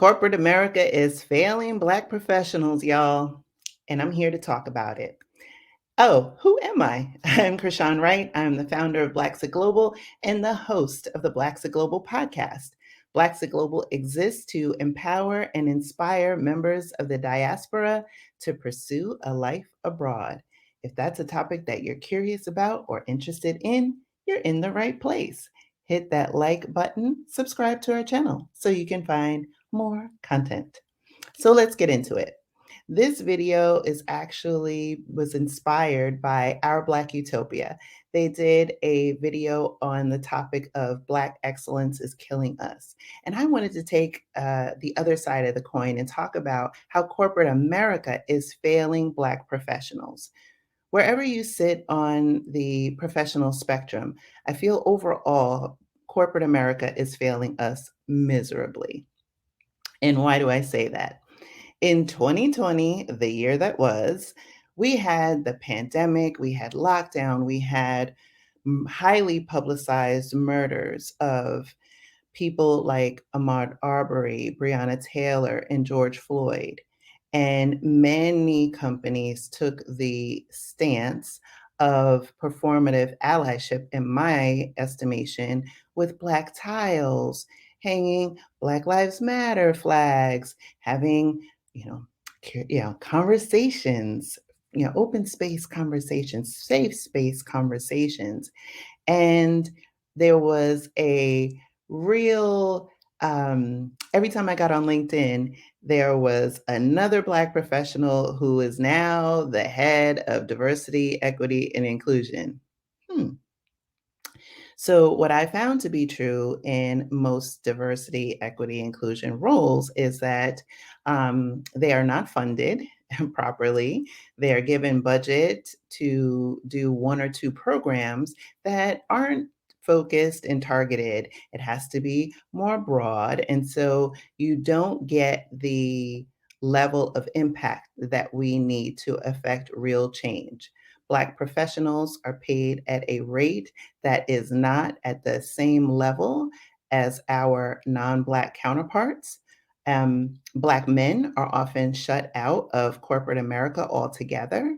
Corporate America is failing Black professionals, y'all, and I'm here to talk about it. Oh, who am I? I'm Krishan Wright. I'm the founder of Blaxit Global and the host of the Blaxit Global podcast. Blaxit Global exists to empower and inspire members of the diaspora to pursue a life abroad. If that's a topic that you're curious about or interested in, you're in the right place. Hit that like button, subscribe to our channel so you can find more content. So let's get into it. This video is actually was inspired by Our Black Utopia. They did a video on the topic of Black excellence is killing us. And I wanted to take the other side of the coin and talk about how corporate America is failing Black professionals. Wherever you sit on the professional spectrum, I feel overall corporate America is failing us miserably. And why do I say that? In 2020, the year that was, we had the pandemic, we had lockdown, we had highly publicized murders of people like Ahmaud Arbery, Breonna Taylor, and George Floyd. And many companies took the stance of performative allyship, in my estimation, with Black tiles, hanging Black Lives Matter flags, having, you know, conversations, open space conversations, safe space conversations. And there was a real, every time I got on LinkedIn, there was another Black professional who is now the head of diversity, equity, and inclusion. So, what I found to be true in most diversity, equity, inclusion roles is that they are not funded properly. They are given budget to do one or two programs that aren't focused and targeted. It has to be more broad. And so you don't get the level of impact that we need to affect real change. Black professionals are paid at a rate that is not at the same level as our non-Black counterparts. Black men are often shut out of corporate America altogether.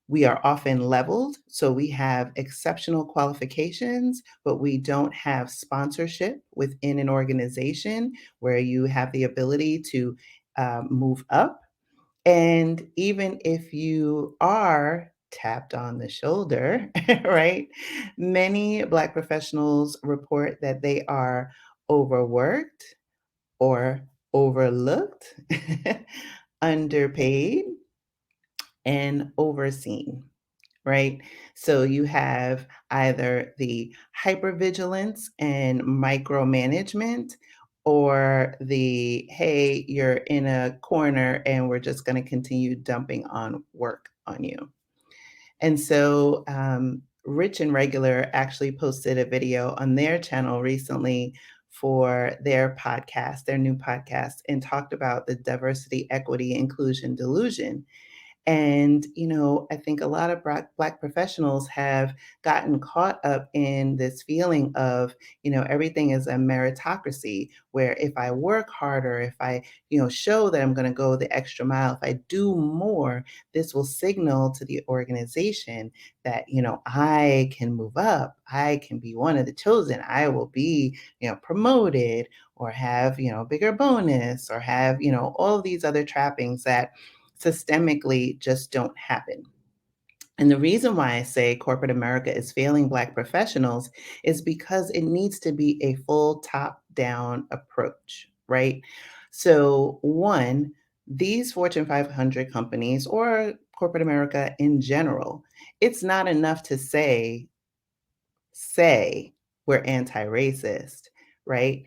We are often leveled, so we have exceptional qualifications, but we don't have sponsorship within an organization where you have the ability to move up. And even if you are tapped on the shoulder, right? Many Black professionals report that they are overworked or overlooked, underpaid, and overseen, right? So you have either the hypervigilance and micromanagement or the, hey, you're in a corner and we're just going to continue dumping on work on you. And so Rich and Regular actually posted a video on their channel recently for their podcast, their new podcast, and talked about the diversity, equity, inclusion delusion. And, I think a lot of Black professionals have gotten caught up in this feeling of, everything is a meritocracy, where if I work harder, if I, show that I'm going to go the extra mile, if I do more, this will signal to the organization that, I can move up, I can be one of the chosen, I will be, promoted or have, bigger bonus or have, all of these other trappings that systemically just don't happen. And the reason why I say corporate America is failing Black professionals is because it needs to be a full top down approach, right? So, one, these Fortune 500 companies or corporate America in general, it's not enough to say we're anti-racist, right?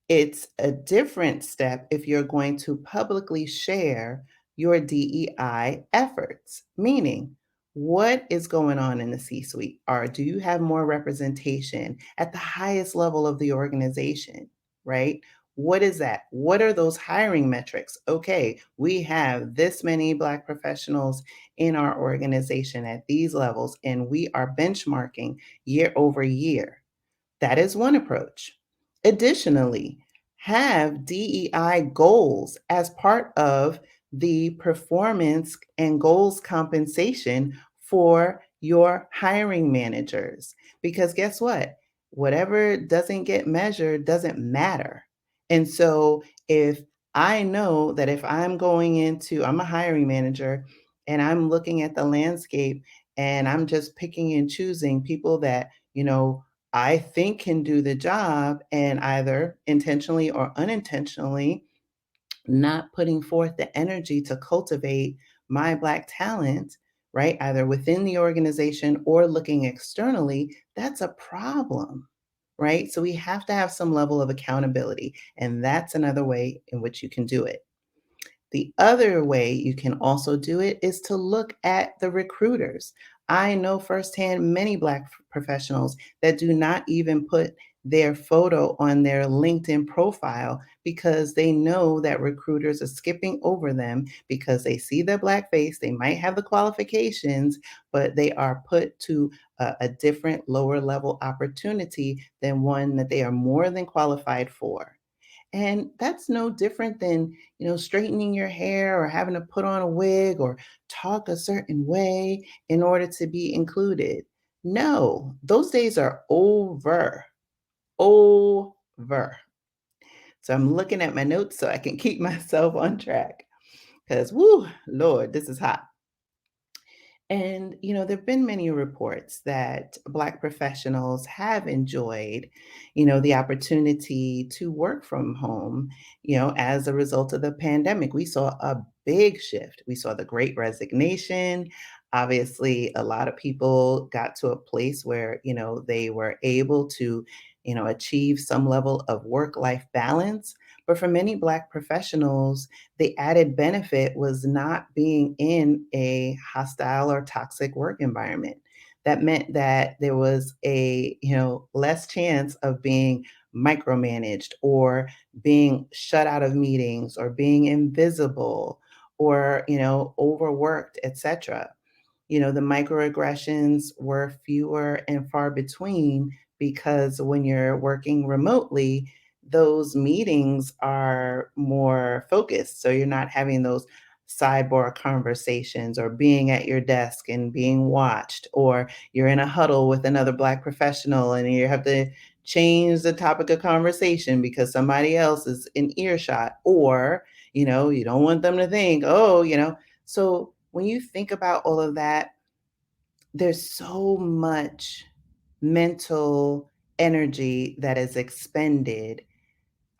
It's a different step if you're going to publicly share your DEI efforts, meaning what is going on in the C-suite? Or do you have more representation at the highest level of the organization, right? What is that? What are those hiring metrics? Okay, we have this many Black professionals in our organization at these levels, and we are benchmarking year over year. That is one approach. Additionally, have DEI goals as part of the performance and goals compensation for your hiring managers. Because guess what? Whatever doesn't get measured doesn't matter. And so if I know that if I'm a hiring manager and I'm looking at the landscape and I'm just picking and choosing people that, I think can do the job, and either intentionally or unintentionally not putting forth the energy to cultivate my Black talent, right? Either within the organization or looking externally, that's a problem, right? So we have to have some level of accountability. And that's another way in which you can do it. The other way you can also do it is to look at the recruiters. I know firsthand many Black professionals that do not even put their photo on their LinkedIn profile because they know that recruiters are skipping over them because they see their Black face. They might have the qualifications, but they are put to a different lower level opportunity than one that they are more than qualified for. And that's no different than, straightening your hair or having to put on a wig or talk a certain way in order to be included. No, those days are over. Over. So I'm looking at my notes so I can keep myself on track. Because, woo, Lord, this is hot. And, there have been many reports that Black professionals have enjoyed, the opportunity to work from home, as a result of the pandemic. We saw a big shift. We saw the great resignation. Obviously, a lot of people got to a place where, they were able to, achieve some level of work-life balance. But for many Black professionals, the added benefit was not being in a hostile or toxic work environment. That meant that there was less chance of being micromanaged or being shut out of meetings or being invisible or, overworked, etc. The microaggressions were fewer and far between because when you're working remotely, those meetings are more focused. So you're not having those sidebar conversations or being at your desk and being watched, or you're in a huddle with another Black professional and you have to change the topic of conversation because somebody else is in earshot, or, you don't want them to think, oh, so when you think about all of that, there's so much mental energy that is expended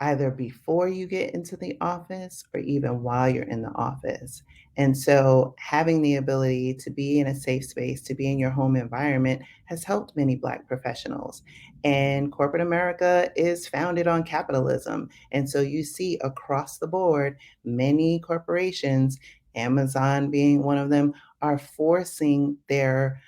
either before you get into the office or even while you're in the office. And so having the ability to be in a safe space, to be in your home environment has helped many Black professionals. And corporate America is founded on capitalism. And so you see across the board, many corporations, Amazon being one of them, are forcing their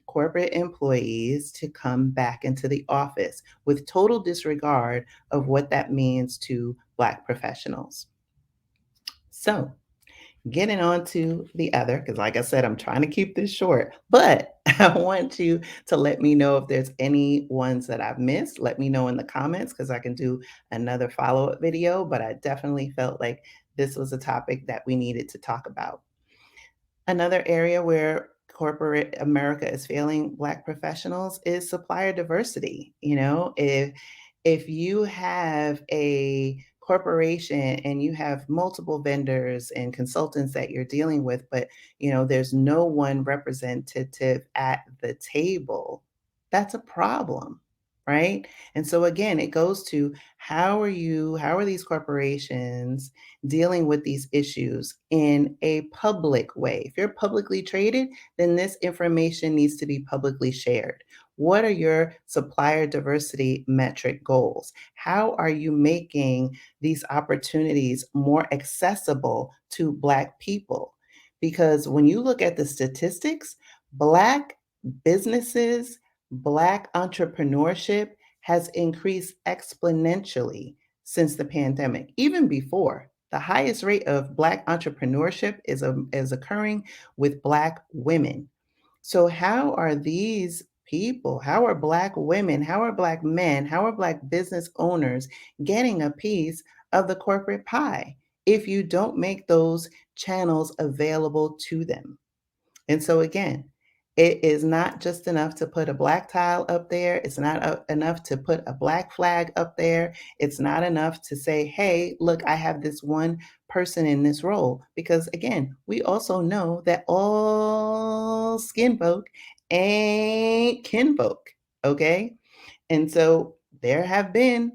corporate employees to come back into the office with total disregard of what that means to Black professionals. So, getting on to the other, because like I said, I'm trying to keep this short, but I want you to let me know if there's any ones that I've missed. Let me know in the comments because I can do another follow up video, but I definitely felt like this was a topic that we needed to talk about. Another area where corporate America is failing Black professionals is supplier diversity. If you have a corporation and you have multiple vendors and consultants that you're dealing with, but there's no one representative at the table, that's a problem, right? And so again, it goes to how are these corporations dealing with these issues in a public way? If you're publicly traded, then this information needs to be publicly shared. What are your supplier diversity metric goals? How are you making these opportunities more accessible to Black people? Because when you look at the statistics, Black businesses, Black entrepreneurship has increased exponentially since the pandemic, even before. The highest rate of Black entrepreneurship is occurring with Black women. So, how are these people? How are Black women? How are Black men? How are Black business owners getting a piece of the corporate pie if you don't make those channels available to them? And so again, it is not just enough to put a black tile up there. It's not enough to put a black flag up there. It's not enough to say, hey, look, I have this one person in this role. Because again, we also know that all skin folk ain't kinfolk. Okay. And so there have been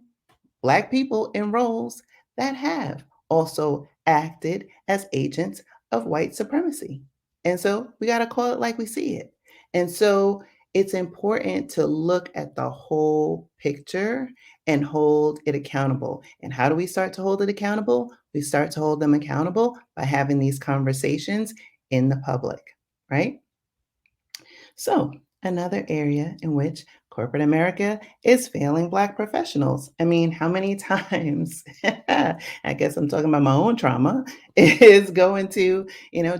Black people in roles that have also acted as agents of white supremacy. And so we got to call it like we see it. And so it's important to look at the whole picture and hold it accountable. And how do we start to hold it accountable? We start to hold them accountable by having these conversations in the public, right? So, another area in which corporate America is failing Black professionals. I mean, how many times, I guess I'm talking about my own trauma, is going to,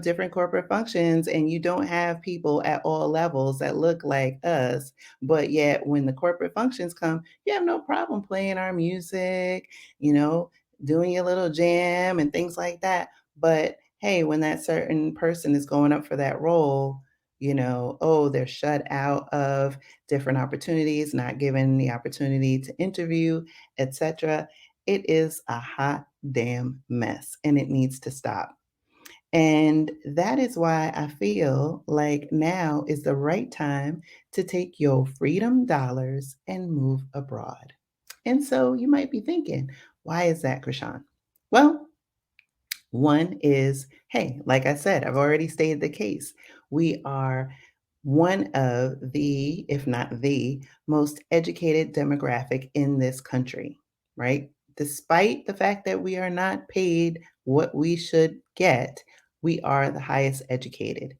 different corporate functions and you don't have people at all levels that look like us. But yet, when the corporate functions come, you have no problem playing our music, you know, doing your little jam and things like that. But hey, when that certain person is going up for that role, oh, they're shut out of different opportunities, not given the opportunity to interview, etc. It is a hot damn mess and it needs to stop. And that is why I feel like now is the right time to take your freedom dollars and move abroad. And so you might be thinking, why is that, Krishan? Well, one is, hey, like I said, I've already stated the case. We are one of the, if not the, most educated demographic in this country, right? Despite the fact that we are not paid what we should get, we are the highest educated.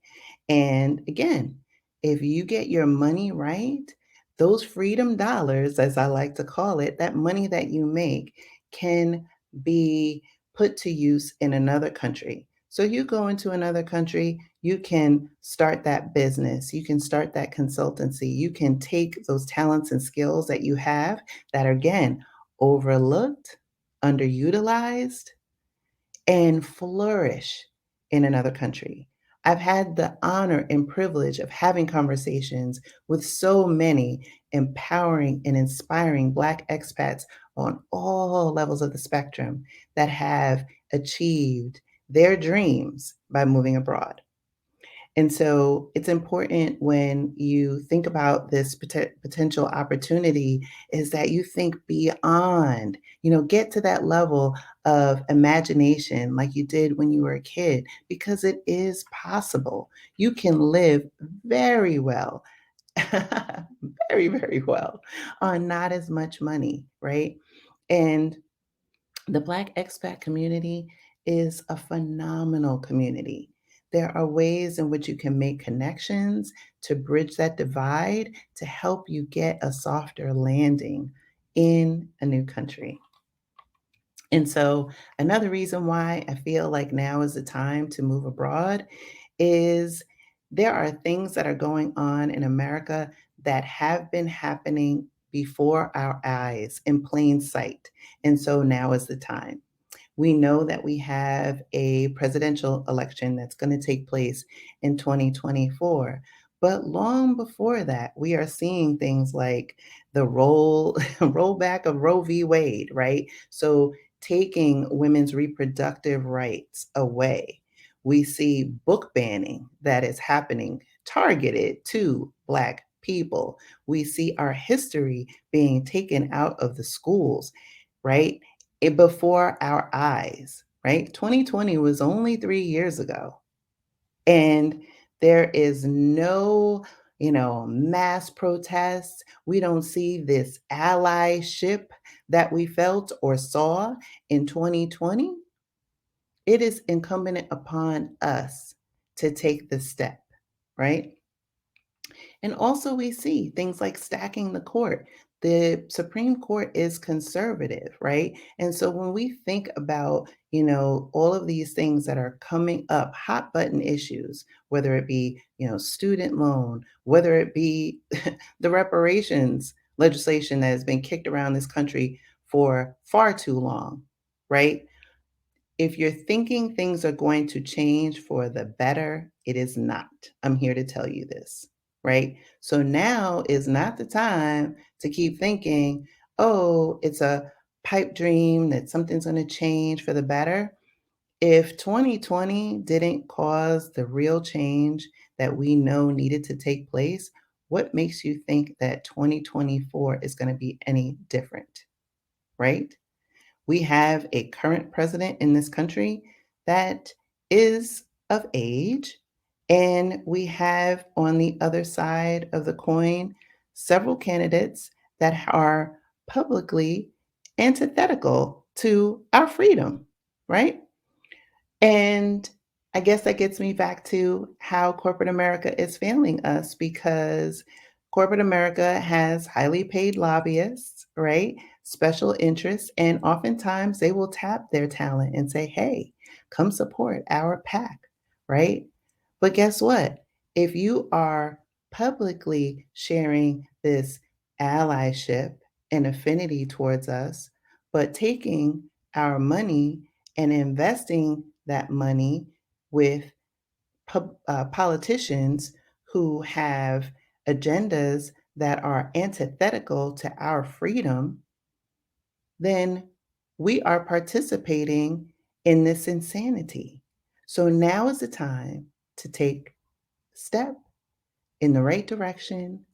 And again, if you get your money right, those freedom dollars, as I like to call it, that money that you make can be put to use in another country. So you go into another country, you can start that business, you can start that consultancy, you can take those talents and skills that you have that are, again, overlooked, underutilized, and flourish in another country. I've had the honor and privilege of having conversations with so many empowering and inspiring Black expats on all levels of the spectrum that have achieved their dreams by moving abroad. And so it's important when you think about this potential opportunity is that you think beyond, get to that level of imagination like you did when you were a kid, because it is possible. You can live very well, very, very well on not as much money, right? And the Black expat community is a phenomenal community. There are ways in which you can make connections to bridge that divide to help you get a softer landing in a new country. And so, another reason why I feel like now is the time to move abroad is there are things that are going on in America that have been happening before our eyes in plain sight. And so now is the time. We know that we have a presidential election that's going to take place in 2024. But long before that, we are seeing things like the rollback of Roe v. Wade, right? So taking women's reproductive rights away. We see book banning that is happening targeted to Black people. We see our history being taken out of the schools, right? Before our eyes, right? 2020 was only 3 years ago. And there is no, mass protests. We don't see this allyship that we felt or saw in 2020. It is incumbent upon us to take the step, right? And also, we see things like stacking the court. the Supreme Court is conservative, right? And so when we think about, all of these things that are coming up, hot button issues, whether it be, student loan, whether it be the reparations legislation that has been kicked around this country for far too long, right? If you're thinking things are going to change for the better, it is not. I'm here to tell you this, right? So now is not the time to keep thinking, oh, it's a pipe dream that something's going to change for the better. If 2020 didn't cause the real change that we know needed to take place, what makes you think that 2024 is going to be any different, right? We have a current president in this country that is of age, and we have on the other side of the coin several candidates that are publicly antithetical to our freedom, right? And I guess that gets me back to how corporate America is failing us because corporate America has highly paid lobbyists, right? Special interests, and oftentimes they will tap their talent and say, hey, come support our PAC, right? But guess what? If you are publicly sharing this allyship and affinity towards us, but taking our money and investing that money with politicians who have agendas that are antithetical to our freedom, then we are participating in this insanity. So now is the time to take a step in the right direction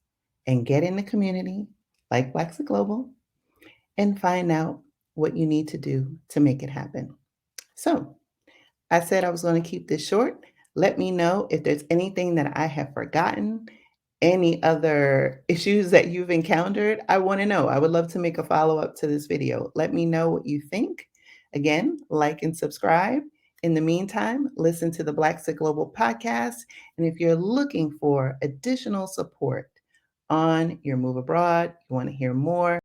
and get in the community like Blaxit Global and find out what you need to do to make it happen. So, I said I was going to keep this short. Let me know if there's anything that I have forgotten, any other issues that you've encountered. I want to know. I would love to make a follow up to this video. Let me know what you think. Again, like and subscribe. In the meantime, listen to the Blaxit Global podcast. And if you're looking for additional support on your move abroad, you want to hear more,